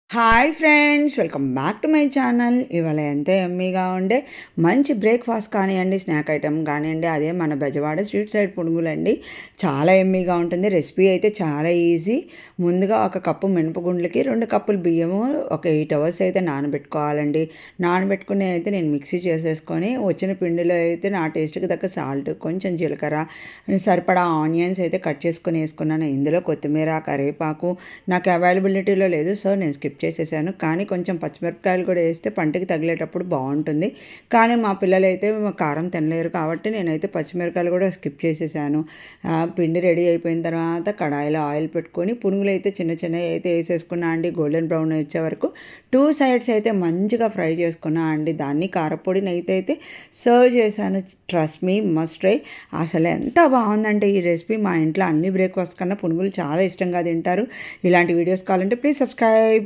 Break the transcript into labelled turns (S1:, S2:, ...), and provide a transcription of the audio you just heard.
S1: Hi friends! Welcome back to my channel. ఇవాళ ఎంతో యమ్మీగా ఉండే మంచి బ్రేక్‌ఫాస్ట్ కానియండి, స్నాక్ ఐటెమ్ కానియండి, అదే మన బెజవాడ స్ట్రీట్ సైడ్ పునుగులండి. చాలా యమ్మీగా ఉంటుంది. రెసిపీ అయితే చాలా ఈజీ. ముందుగా ఒక కప్పు మినపగుండ్లకి 2 కప్పులు బియ్యము ఒక 8 అవర్స్ అయితే నానబెట్టుకోవాలండి. నానబెట్టుకుని అయితే నేను మిక్సీ చేసేసుకొని వచ్చిన పిండిలో అయితే నా టేస్ట్‌కి తగ్గ సాల్ట్, కొంచెం జీలకర్ర, సరిపడా ఆనియన్స్ అయితే కట్ చేసుకొని వేసుకున్నాను. ఇందులో కొత్తిమీర, కరివేపాకు నాకు అవైలబిలిటీలో లేదు. సో, నేను స్కిప్ చేసేసాను. కానీ కొంచెం పచ్చిమిరపకాయలు కూడా వేస్తే పంటికి తగిలేటప్పుడు బాగుంటుంది. కానీ మా పిల్లలైతే కారం తినలేరు కాబట్టి నేనైతే పచ్చిమిరపకాయలు కూడా స్కిప్ చేసేసాను. పిండి రెడీ అయిపోయిన తర్వాత కడాయిలో ఆయిల్ పెట్టుకొని పునుగులు అయితే చిన్న చిన్నవి అయితే వేసేసుకున్నా అండి. గోల్డెన్ బ్రౌన్ వచ్చే వరకు 2 సైడ్స్ అయితే మంచిగా ఫ్రై చేసుకున్నా అండి. దాన్ని కారపొడి నెయ్యితో అయితే సర్వ్ చేశాను. Trust me, must try. అసలు ఎంత బాగుందంటే ఈ రెసిపీ మా ఇంట్లో అన్ని బ్రేక్ఫాస్ట్ కన్నా పునుగులు చాలా ఇష్టంగా తింటారు. ఇలాంటి వీడియోస్ కావాలంటే ప్లీజ్ సబ్స్క్రైబ్.